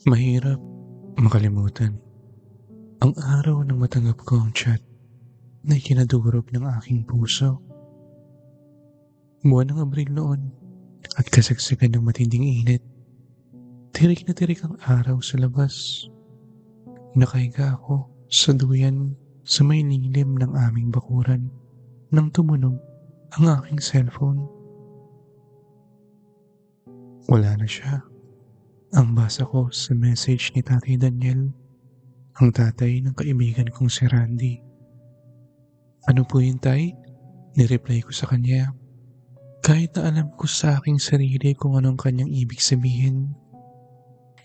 Mahirap makalimutan ang araw nang matanggap ko ang chat na ikinadurog ng aking puso. Buwan ng Abril noon at kasagsagan ng matinding init. Tirik na tirik ang araw sa labas. Nakahiga ako sa duyan sa may lilim ng aming bakuran nang tumunog ang aking cellphone. Wala na siya. Ang basa ko sa message ni Tatay Daniel, ang tatay ng kaibigan kong si Randy. Ano po yun, Tay? Nireply ko sa kanya. Kahit na alam ko sa aking sarili kung anong kanyang ibig sabihin.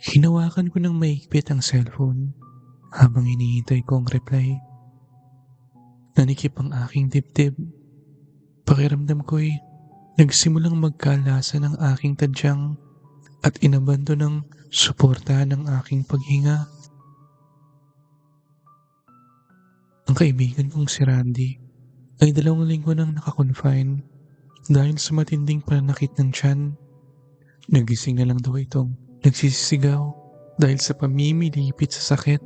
Hinawakan ko ng mahigpit ang cellphone habang hinihintay ko ang reply. Nanikip ang aking dibdib. Pakiramdam ko'y nagsimulang magkalasa ng aking tadyang at inabando ng suporta ng aking paghinga. Ang kaibigan kong si Randy ay 2 linggo nang nakakonfine dahil sa matinding pananakit ng tiyan. Nagising na lang daw itong nagsisisigaw dahil sa pamimilipit sa sakit.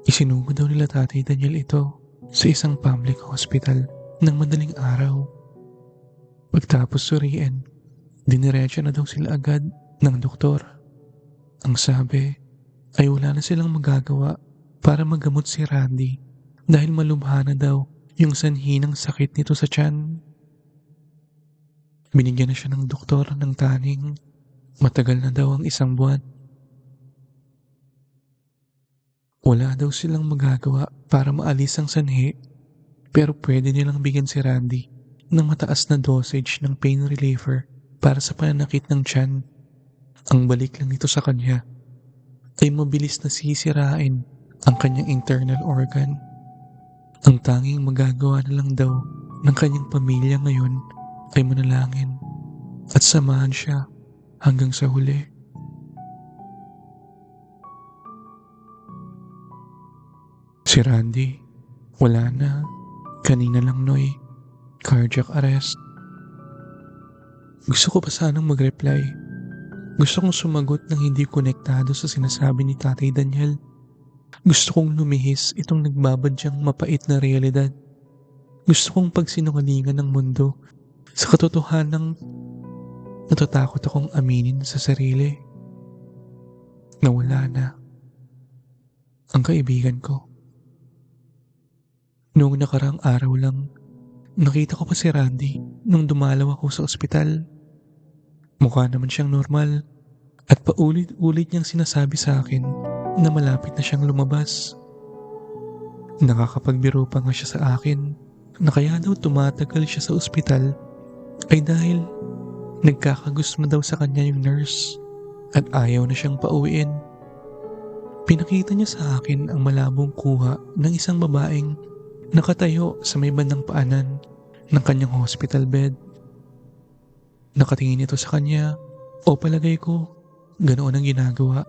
Isinugo daw nila Tatay Daniel ito sa isang public hospital ng madaling araw. Pagtapos suriin, diniretso na daw sila agad ng doktor. Ang sabi ay wala na silang magagawa para magamot si Randy dahil malubha na daw yung sanhi ng sakit nito sa tiyan. Binigyan na siya ng doktor ng taning. Matagal na daw ang 1 buwan. Wala daw silang magagawa para maalis ang sanhi, pero pwede nilang bigyan si Randy ng mataas na dosage ng pain reliever para sa pananakit ng tiyan. Ang balik lang nito sa kanya ay mabilis na sisirain ang kanyang internal organ. Ang tanging magagawa na lang daw ng kanyang pamilya ngayon ay manalangin at samahan siya hanggang sa huli. Si Randy, wala na. Kanina lang, Noy. Cardiac arrest. Gusto ko pa sanang mag-reply. Gusto kong sumagot ng hindi konektado sa sinasabi ni Tatay Daniel. Gusto kong lumihis itong nagbabadyang mapait na realidad. Gusto kong pagsinungalingan ng mundo sa katotohanang natatakot akong aminin sa sarili. Nawala na ang kaibigan ko. Noong nakarang araw lang, nakita ko pa si Randy nung dumalaw ako sa ospital. Mukha naman siyang normal at paulit-ulit niyang sinasabi sa akin na malapit na siyang lumabas. Nakakapagbiro pa nga siya sa akin na kaya daw tumatagal siya sa ospital ay dahil nagkakagusto na daw sa kanya yung nurse at ayaw na siyang pauwiin. Pinakita niya sa akin ang malabong kuha ng isang babaeng nakatayo sa may bandang paanan ng kanyang hospital bed. Nakatingin ito sa kanya o palagay ko ganoon ang ginagawa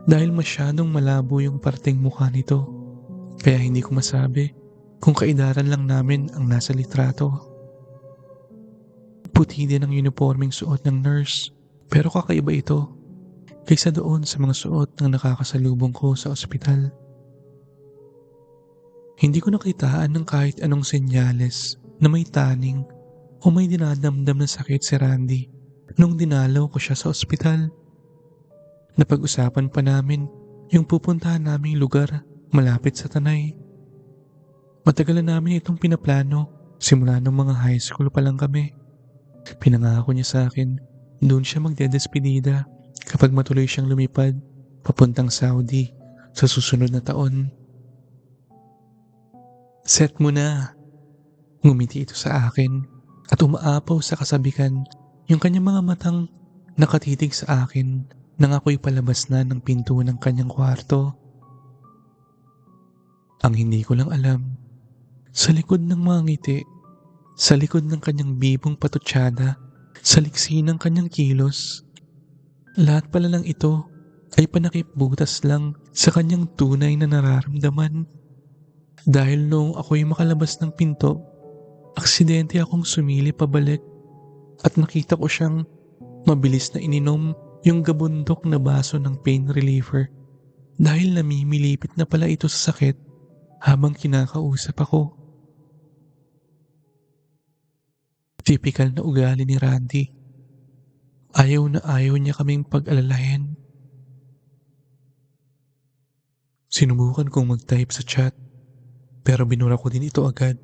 dahil masyadong malabo yung parteng mukha nito. Kaya hindi ko masabi kung kaidaran lang namin ang nasa litrato. Puti din ang uniforming suot ng nurse pero kakaiba ito kaysa doon sa mga suot ng nakakasalubong ko sa ospital. Hindi ko nakitaan ng kahit anong senyales na may taning o may dinadamdam na sakit si Randy nung dinalaw ko siya sa ospital. Napag-usapan pa namin yung pupuntahan naming lugar malapit sa Tanay. Matagal na namin itong pinaplano simula nung mga high school pa lang kami. Pinangako niya sa akin doon siya magdedespedida kapag matuloy siyang lumipad papuntang Saudi sa susunod na taon. Set mo na. Ngumiti ito sa akin at umaapaw sa kasabikan yung kanyang mga matang nakatitig sa akin nang ako'y palabas na ng pinto ng kanyang kwarto. Ang hindi ko lang alam, sa likod ng mga ngiti, sa likod ng kanyang bibong patutsada, sa liksi ng kanyang kilos, lahat pala lang ito ay panakipbutas lang sa kanyang tunay na nararamdaman. Dahil noong ako'y makalabas ng pinto, aksidente akong sumili pabalik at nakita ko siyang mabilis na ininom yung gabundok na baso ng pain reliever dahil namimilipit na pala ito sa sakit habang kinakausap ako. Tipikal na ugali ni Randy. Ayaw na ayaw niya kaming pag-alalahin. Sinubukan kong mag-type sa chat pero binura ko din ito agad.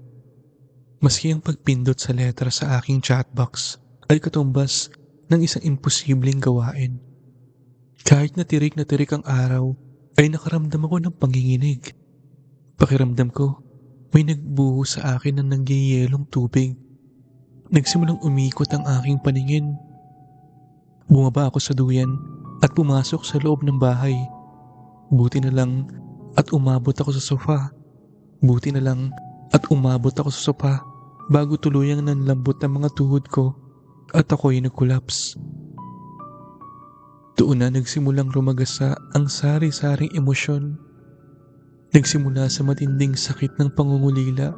Maski ang pagpindot sa letra sa aking chatbox ay katumbas ng isang imposibleng gawain. Kahit na tirik ang araw, ay nakaramdam ako ng panginginig. Pakiramdam ko, may nagbuho sa akin ng nanggiyelong tubig. Nagsimulang umikot ang aking paningin. Bumaba ako sa duyan at pumasok sa loob ng bahay. Buti na lang at umabot ako sa sofa. Buti na lang at umabot ako sa sofa bago tuluyang nanlambot ang mga tuhod ko at ako'y nag-collapse. Doon na nagsimulang rumagasa ang sari-saring emosyon. Nagsimula sa matinding sakit ng pangungulila.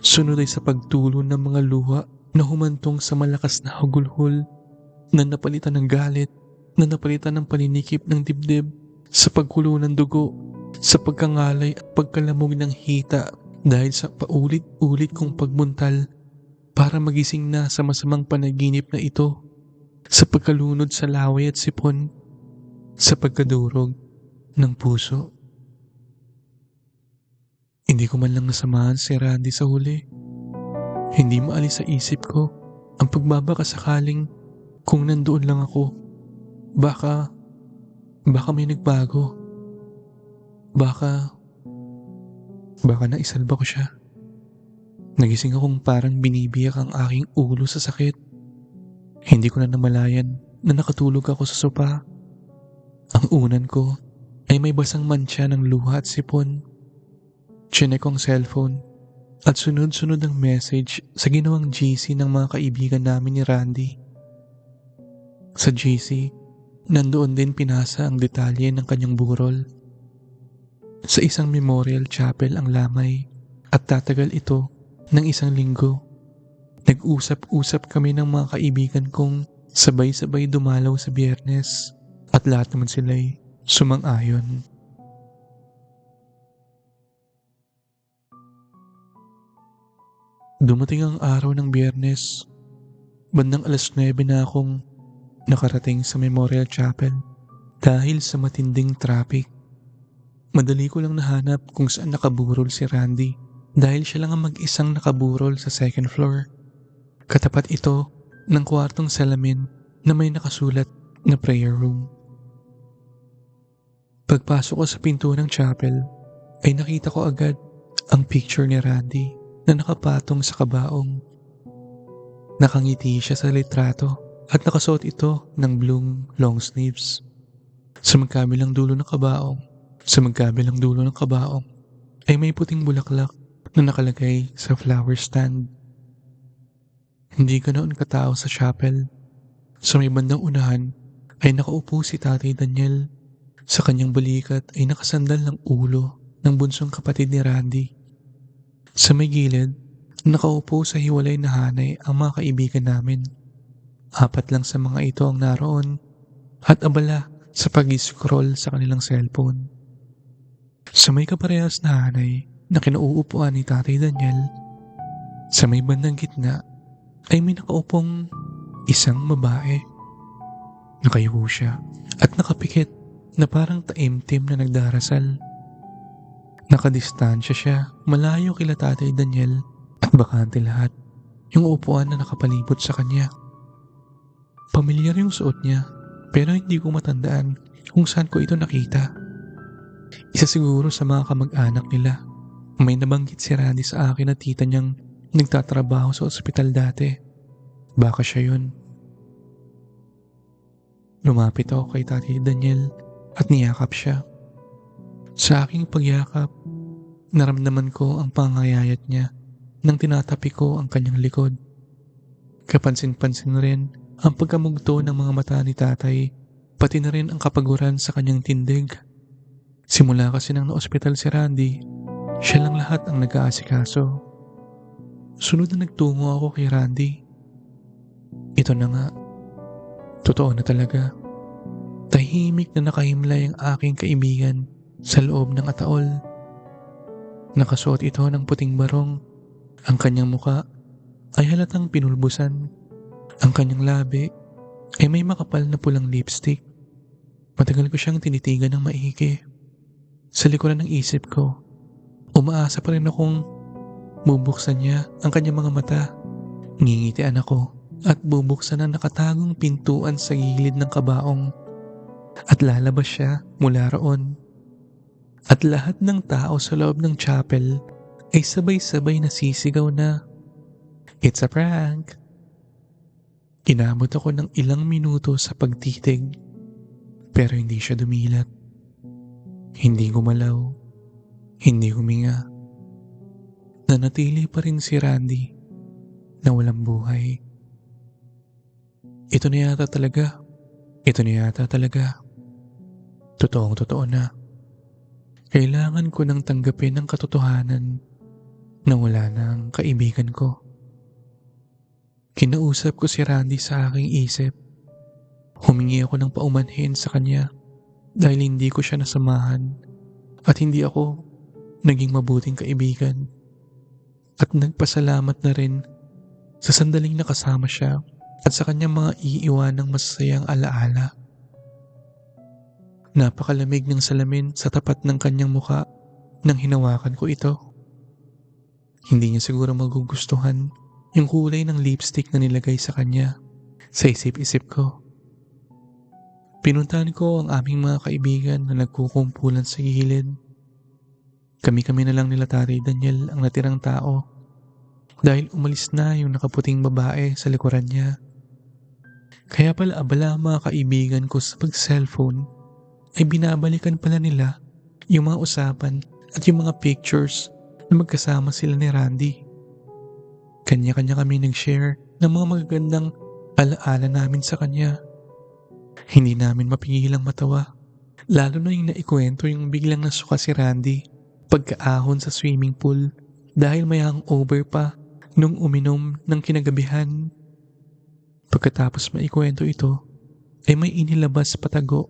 Sunod ay sa pagtulo ng mga luha na humantong sa malakas na hagulhol na napalitan ng galit, na napalitan ng paninikip ng dibdib, sa pagkulo ng dugo, sa pagkangalay at pagkalamog ng hita dahil sa paulit-ulit kong pagbuntal para magising na sa masamang panaginip na ito, sa pagkalunod sa laway at sipon, sa pagkadurog ng puso. Hindi ko man lang nasamahan si Randy sa huli. Hindi maalis sa isip ko ang pagbabaka sakaling kung nandoon lang ako. Baka may nagbago. Baka naisalba ko siya. Nagising akong parang binibiyak ang aking ulo sa sakit. Hindi ko na namalayan na nakatulog ako sa sopa. Ang unan ko ay may basang mantsa ng luha at sipon. Chinek ko ang cellphone at sunod-sunod ang message sa ginawang GC ng mga kaibigan namin ni Randy. Sa GC, nandoon din pinasa ang detalye ng kanyang burol. Sa isang memorial chapel ang lamay at tatagal ito ng 1 linggo. Nag-usap-usap kami ng mga kaibigan kong sabay-sabay dumalaw sa Biyernes at lahat naman sila'y sumang-ayon. Dumating ang araw ng Biyernes. Bandang 9:00 na akong nakarating sa Memorial Chapel dahil sa matinding traffic. Madali ko lang nahanap kung saan nakaburol si Randy dahil siya lang ang mag-isang nakaburol sa 2nd floor. Katapat ito ng kwartong salamin na may nakasulat na prayer room. Pagpasok ko sa pinto ng chapel ay nakita ko agad ang picture ni Randy na nakapatong sa kabaong. Nakangiti siya sa litrato at nakasuot ito ng blue long sleeves. Sa magkabilang dulo ng kabaong ay may puting bulaklak na nakalagay sa flower stand. Hindi ganoon katao sa chapel. Sa may bandang unahan ay nakaupo si Tatay Daniel. Sa kanyang balikat ay nakasandal ng ulo ng bunsong kapatid ni Randy. Sa may gilid, nakaupo sa hiwalay na hanay ang mga kaibigan namin. 4 lang sa mga ito ang naroon at abala sa pag-scroll sa kanilang cellphone. Sa may kaparehas na hanay na kinauupuan ni Tatay Daniel, sa may bandang gitna ay may nakaupong isang babae. Nakayuko siya at nakapikit na parang taimtim na nagdarasal. Nakadistansya siya, malayo kila Tatay Daniel at bakante lahat yung upuan na nakapalibot sa kanya. Pamilyar yung suot niya pero hindi ko matandaan kung saan ko ito nakita. Isa siguro sa mga kamag-anak nila. May nabanggit si Randy sa akin na tita niyang nagtatrabaho sa ospital dati. Baka siya yun. Lumapit ako kay Tatay Daniel at niyakap siya. Sa aking pagyakap, naramdaman ko ang pangayayat niya nang tinatapi ko ang kanyang likod. Kapansin-pansin rin ang pagkamugto ng mga mata ni tatay, pati na rin ang kapaguran sa kanyang tindig. Simula kasi nang na-ospital si Randy, siya lang lahat ang nag-aasikaso. Sunod na nagtungo ako kay Randy. Ito na nga, totoo na talaga. Tahimik na nakahimlay ang aking kaibigan sa loob ng ataol. Nakasuot ito ng puting barong. Ang kanyang muka ay halatang pinulbusan. Ang kanyang labi ay may makapal na pulang lipstick. Matagal ko siyang tinitigan ng maigi. Sa likuran ng isip ko, umaasa pa rin akong bubuksan niya ang kanyang mga mata. Ngingitian ako at bubuksan ang nakatagong pintuan sa gilid ng kabaong. At lalabas siya mula roon. At lahat ng tao sa loob ng chapel ay sabay-sabay nasisigaw na, "It's a prank!" Inabot ako ng ilang minuto sa pagtitig, pero hindi siya dumilat. Hindi gumalaw, hindi huminga. Nanatili pa rin si Randy na walang buhay. Ito na yata talaga. Ito na yata talaga. Totoong totoo na. Kailangan ko nang tanggapin ang katotohanan na wala na ang kaibigan ko. Kinausap ko si Randy sa aking isip. Humingi ako ng paumanhin sa kanya dahil hindi ko siya nasamahan at hindi ako naging mabuting kaibigan. At nagpasalamat na rin sa sandaling nakasama siya at sa kanyang mga iiwanang masasayang alaala. Napakalamig ng salamin sa tapat ng kanyang muka nang hinawakan ko ito. Hindi niya siguro magugustuhan yung kulay ng lipstick na nilagay sa kanya. Sa isip-isip ko, pinuntahan ko ang aming mga kaibigan na nagkukumpulan sa gilid. Kami-kami na lang nila Tatay Daniel ang natirang tao dahil umalis na yung nakaputing babae sa likuran niya. Kaya pala abala ang mga kaibigan ko sa pag-cellphone ay binabalikan pala nila yung mga usapan at yung mga pictures na magkasama sila ni Randy. Kanya-kanya kami nag-share ng mga magagandang alaala namin sa kanya. Hindi namin mapigilang matawa, lalo na yung naikwento yung biglang nasuka si Randy pagkaahon sa swimming pool dahil may hangover pa nung uminom ng kinagabihan. Pagkatapos maikwento ito, ay may inilabas patago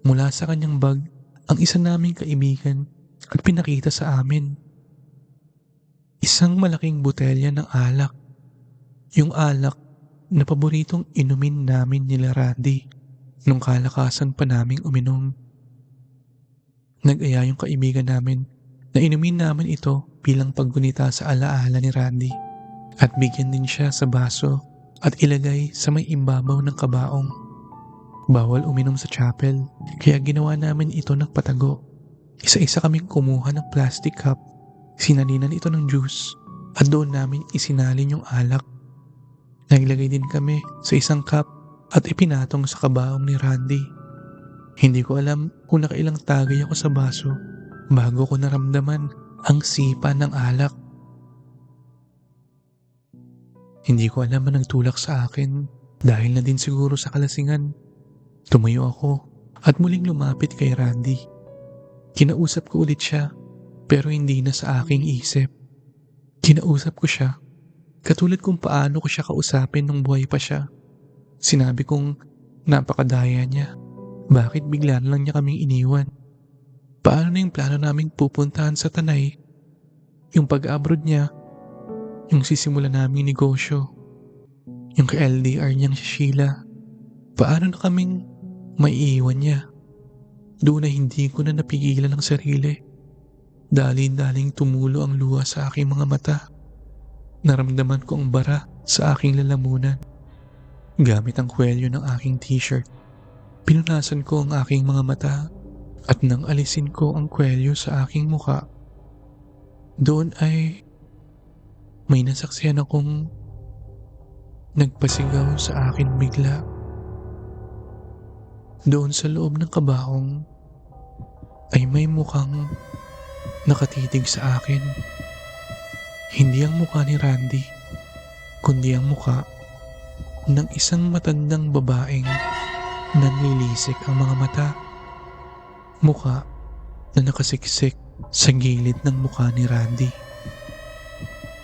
mula sa kanyang bag ang isa naming kaibigan at pinakita sa amin. Isang malaking botelya ng alak. Yung alak na paboritong inumin namin nila Randy nung kalakasan pa naming uminom. Nag-aya yung kaibigan namin na inumin namin ito bilang paggunita sa alaala ni Randy at bigyan din siya sa baso at ilagay sa may imbabaw ng kabaong. Bawal uminom sa chapel, kaya ginawa namin ito ng patago. Isa-isa kaming kumuha ng plastic cup, sinalinan ito ng juice, at doon namin isinalin yung alak. Naglagay din kami sa isang cup at ipinatong sa kabaong ni Randy. Hindi ko alam kung nakailang tagay ako sa baso bago ko naramdaman ang sipa ng alak. Hindi ko alam ang nagtulak sa akin dahil na din siguro sa kalasingan. Tumayo ako at muling lumapit kay Randy. Kinausap ko ulit siya pero hindi na sa aking isip. Kinausap ko siya katulad kung paano ko siya kausapin nung buhay pa siya. Sinabi kong napakadaya niya. Bakit bigla na lang niya kaming iniwan? Paano na yung plano naming pupuntahan sa Tanay? Yung pag-abroad niya, yung sisimula naming negosyo, yung ka-LDR niyang si Sheila. Paano na kaming maiiwan niya? Doon na hindi ko na napigilan ang sarili. Daling-daling tumulo ang luha sa aking mga mata. Naramdaman ko ang bara sa aking lalamunan. Gamit ang kwelyo ng aking t-shirt, pinunasan ko ang aking mga mata at nang alisin ko ang kwelyo sa aking muka, doon ay may nasaksihan akong nagpasigaw sa akin bigla. Doon sa loob ng kabaong ay may mukhang nakatitig sa akin. Hindi ang mukha ni Randy, kundi ang mukha ng isang matandang babaeng nanlilisik ang mga mata. Mukha na nakasiksik sa gilid ng mukha ni Randy.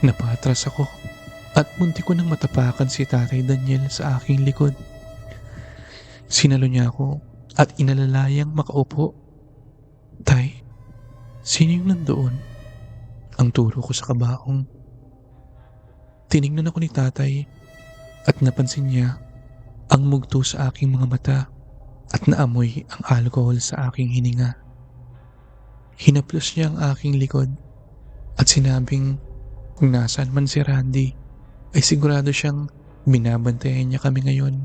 Napatras ako at munti ko nang matapakan si Tatay Daniel sa aking likod. Sinalo niya ako at inalalayang makaupo. Tay, sino yung nandoon? Ang turo ko sa kabaong. Tinignan ako ni tatay at napansin niya ang mugto sa aking mga mata at naamoy ang alcohol sa aking hininga. Hinaplos niya ang aking likod at sinabing kung nasaan man si Randy ay sigurado siyang binabantayan niya kami ngayon.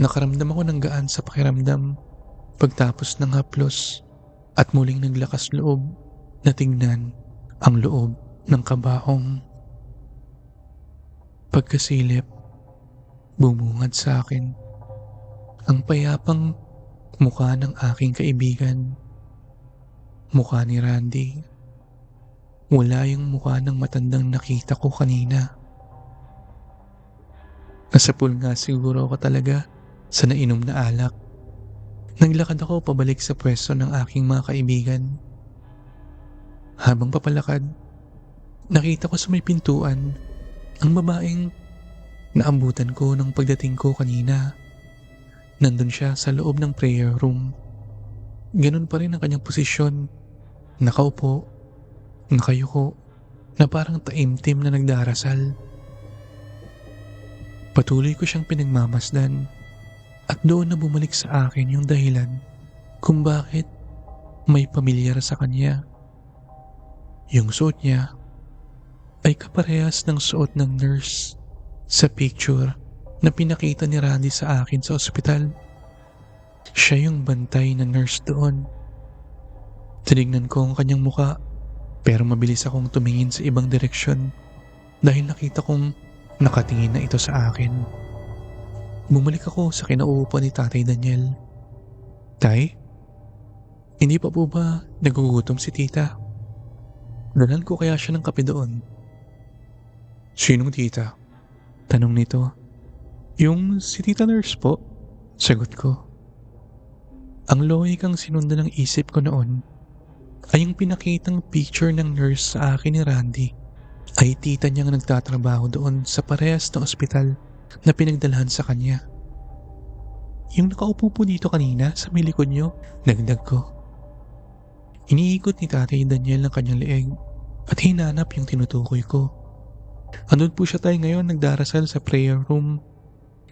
Nakaramdam ako ng gaan sa pakiramdam pagtapos ng haplos at muling naglakas loob na tingnan ang loob ng kabaong. Pagkasilip, bumungad sa akin ang payapang mukha ng aking kaibigan. Mukha ni Randy. Wala yung mukha ng matandang nakita ko kanina. Nasapul nga siguro ako talaga sa nainom na alak. Naglakad ako pabalik sa pwesto ng aking mga kaibigan. Habang papalakad, nakita ko sa may pintuan ang babaeng naambutan ko ng pagdating ko kanina. Nandun siya sa loob ng prayer room. Ganun pa rin ang kanyang posisyon. Nakaupo, nakayuko, na parang taimtim na nagdarasal. Patuloy ko siyang pinagmamasdan at doon na bumalik sa akin yung dahilan kung bakit may pamilyar sa kanya. Yung suot niya ay kaparehas ng suot ng nurse sa picture na pinakita ni Randy sa akin sa ospital. Siya yung bantay na nurse doon. Tinignan ko ang kanyang muka pero mabilis akong tumingin sa ibang direksyon dahil nakita kong nakatingin na ito sa akin. Bumalik ako sa kinauupuan ni Tatay Daniel. Tay, hindi pa po ba nagugutom si tita? Dalan ko kaya siya ng kape doon. Sinong tita? Tanong nito. Yung si tita nurse po, sagot ko. Ang lohikang sinundan ng isip ko noon ay yung pinakitang picture ng nurse sa akin ni Randy ay tita niyang nagtatrabaho doon sa parehas na ospital na pinagdalhan sa kanya. Yung nakaupo po dito kanina sa may likod niyo, dagdag ko. Iniikot ni Tatay Daniel ang kanyang leeg at hinanap yung tinutukoy ko. Andun po siya tayo ngayon nagdarasal sa prayer room.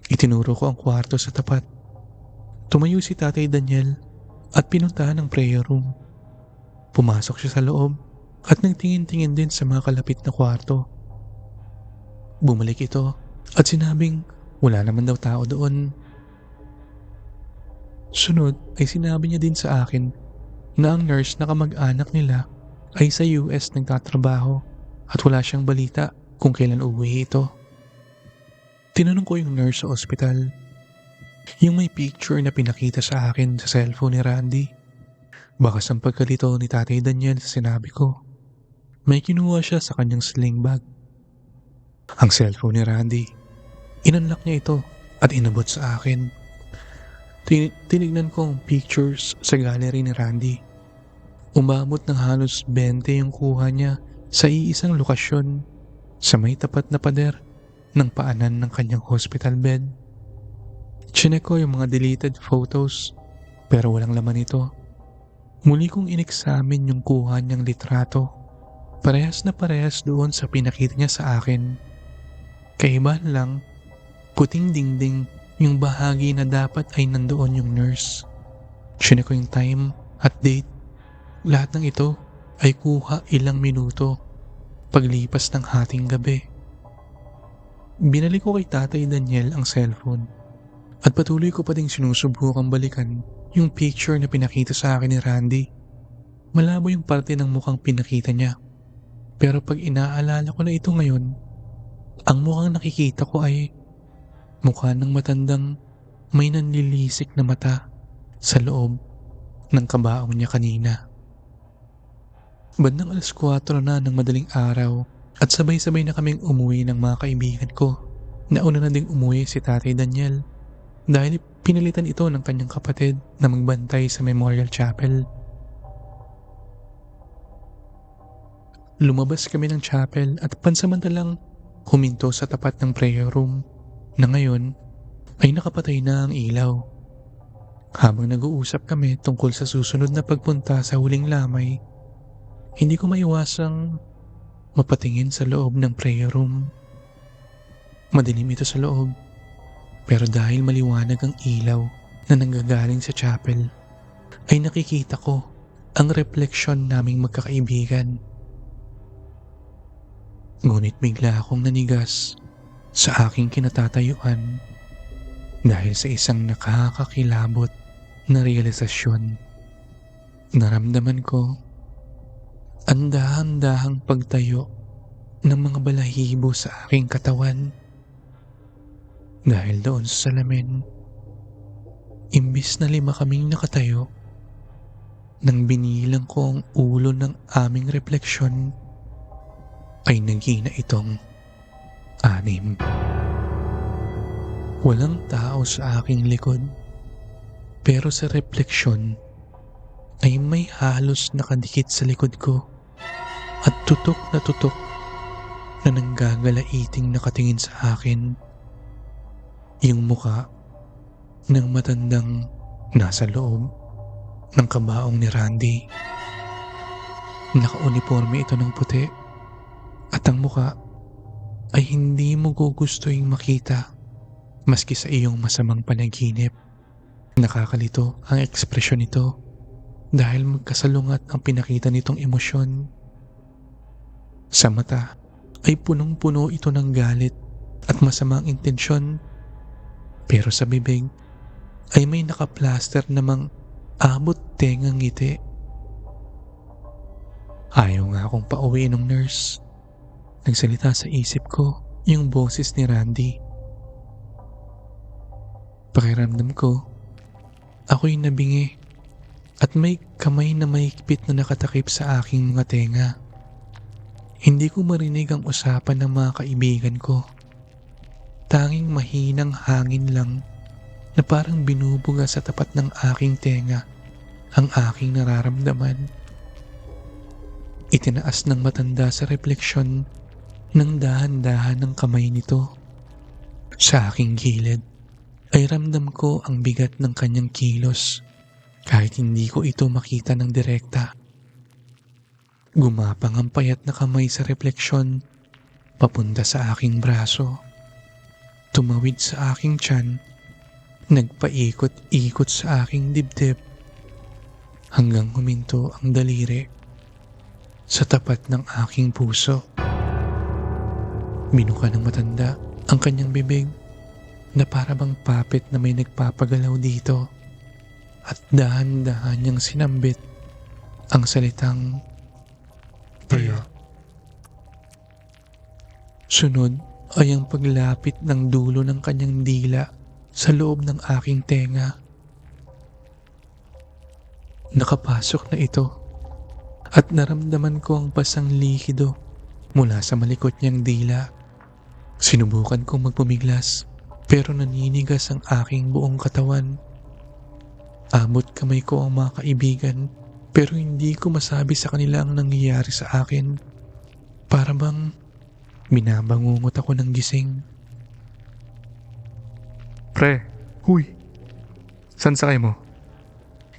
Itinuro ko ang kwarto sa tapat. Tumayo si Tatay Daniel at pinuntahan ang prayer room. Pumasok siya sa loob at nagtingin-tingin din sa mga kalapit na kwarto. Bumalik ito at sinabing wala naman daw tao doon. Sunod ay sinabi niya din sa akin na ang nurse na kamag-anak nila ay sa US nagtatrabaho at wala siyang balita kung kailan uuwi ito. Tinanong ko yung nurse sa ospital. Yung may picture na pinakita sa akin sa cellphone ni Randy. Bakas ang pagkalito ni Tatay Daniel sa sinabi ko. May kinuha siya sa kanyang sling bag. Ang cellphone ni Randy. Inunlock niya ito at inabot sa akin. Tinignan ko ang pictures sa gallery ni Randy. Umabot ng halos 20 yung kuha niya sa iisang lokasyon sa may tapat na pader ng paanan ng kanyang hospital bed. Chinek ko yung mga deleted photos pero walang laman ito. Muli kong ineksamin yung kuha niyang litrato. Parehas na parehas doon sa pinakita niya sa akin. Kaibahan lang, puting dingding yung bahagi na dapat ay nandoon yung nurse. Chinek ko yung time at date. Lahat ng ito ay kuha ilang minuto paglipas ng hating gabi. Binalik ko kay Tatay Daniel ang cellphone at patuloy ko pa ding sinusubukang balikan yung picture na pinakita sa akin ni Randy. Malabo yung parte ng mukhang pinakita niya. Pero pag inaalala ko na ito ngayon, ang mukhang nakikita ko ay mukha ng matandang may nanlilisik na mata sa loob ng kabaong niya kanina. Bandang 4:00 na ng madaling araw at sabay-sabay na kaming umuwi ng mga kaibigan ko. Nauna na ding umuwi si Tatay Daniel dahil pinalitan ito ng kanyang kapatid na magbantay sa Memorial Chapel. Lumabas kami ng chapel at pansamantalang huminto sa tapat ng prayer room na ngayon ay nakapatay na ang ilaw. Habang nag-uusap kami tungkol sa susunod na pagpunta sa huling lamay, hindi ko maiwasang mapatingin sa loob ng prayer room. Madilim ito sa loob, pero dahil maliwanag ang ilaw na nanggagaling sa chapel, ay nakikita ko ang refleksyon naming magkakaibigan. Ngunit bigla akong nanigas sa aking kinatatayuan dahil sa isang nakakakilabot na realisasyon. Naramdaman ko ang dahan-dahang pagtayo ng mga balahibo sa aking katawan. Dahil doon sa salamin, imbis na 5 kaming nakatayo, nang binilang ko ang ulo ng aming refleksyon, ay naging na itong 6. Walang tao sa aking likod, pero sa refleksyon ay may halos nakadikit sa likod ko at tutok na nanggagalaiting nakatingin sa akin. Yung muka ng matandang nasa loob ng kabaong ni Randy. Naka-uniforme ito ng puti at ang muka ay hindi mo gugustuhin makita maski sa iyong masamang panaginip. Nakakalito ang ekspresyon nito dahil magkasalungat ang pinakita nitong emosyon. Sa mata ay punong-puno ito ng galit at masamang intensyon, pero sa bibig ay may nakaplaster namang abot tengang ngiti. Ayaw nga akong pauwiin ng nurse. Nagsalita sa isip ko yung boses ni Randy. Pakiramdam ko, ako'y nabingi at may kamay na mahigpit na nakatakip sa aking mga tenga. Hindi ko marinig ang usapan ng mga kaibigan ko. Tanging mahinang hangin lang na parang binubuga sa tapat ng aking tenga ang aking nararamdaman. Itinaas ng matanda sa refleksyon ng dahan-dahan ng kamay nito. Sa aking gilid ay ramdam ko ang bigat ng kanyang kilos kahit hindi ko ito makita ng direkta. Gumapang ang payat na kamay sa refleksyon papunta sa aking braso. Tumawid sa aking tiyan, nagpaikot-ikot sa aking dibdib hanggang huminto ang daliri sa tapat ng aking puso. Binuka ng matanda ang kanyang bibig na para bang puppet na may nagpapagalaw dito at dahan-dahan niyang sinambit ang salitang prayer. Sunod ay ang paglapit ng dulo ng kanyang dila sa loob ng aking tenga. Nakapasok na ito at naramdaman ko ang pasang likido mula sa malikot niyang dila. Sinubukan kong magpumiglas pero naninigas ang aking buong katawan. Abot kamay ko ang mga kaibigan pero hindi ko masabi sa kanila ang nangyayari sa akin. Para bang binabangungot ako ng gising. Pre, huy, saan sakay mo?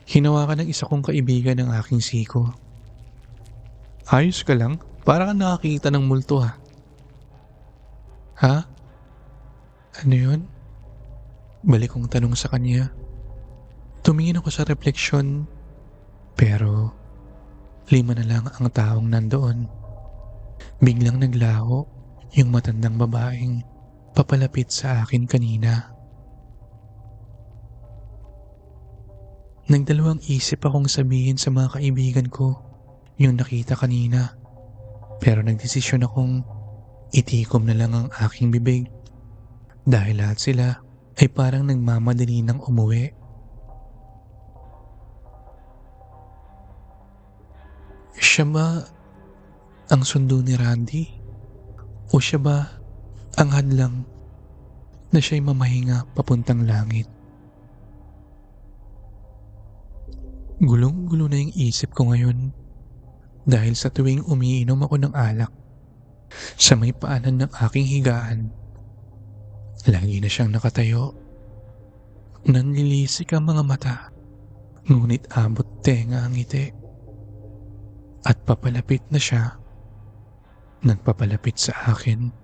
Hinawakan ng isa kong kaibigan ng aking siko. Ayos ka lang? Para kang nakakita ng multo ha. Ha? Ano yun? Balik kong tanong sa kanya. Tumingin ako sa refleksyon, pero 5 na lang ang taong nandoon. Biglang naglaho yung matandang babaeng papalapit sa akin kanina. Nagdalawang isip akong sabihin sa mga kaibigan ko yung nakita kanina, pero nagdesisyon akong itikom na lang ang aking bibig dahil lahat sila ay parang nagmamadali ng umuwi. Siya ba ang sundo ni Randy? O siya ba ang hadlang na siya'y mamahinga papuntang langit? Gulong-gulo na yung isip ko ngayon dahil sa tuwing umiinom ako ng alak sa may paanan ng aking higaan, lagi na siyang nakatayo. Nanlilisik ang mga mata, ngunit abot tenga ang ngiti. At papalapit na siya, nagpapalapit sa akin.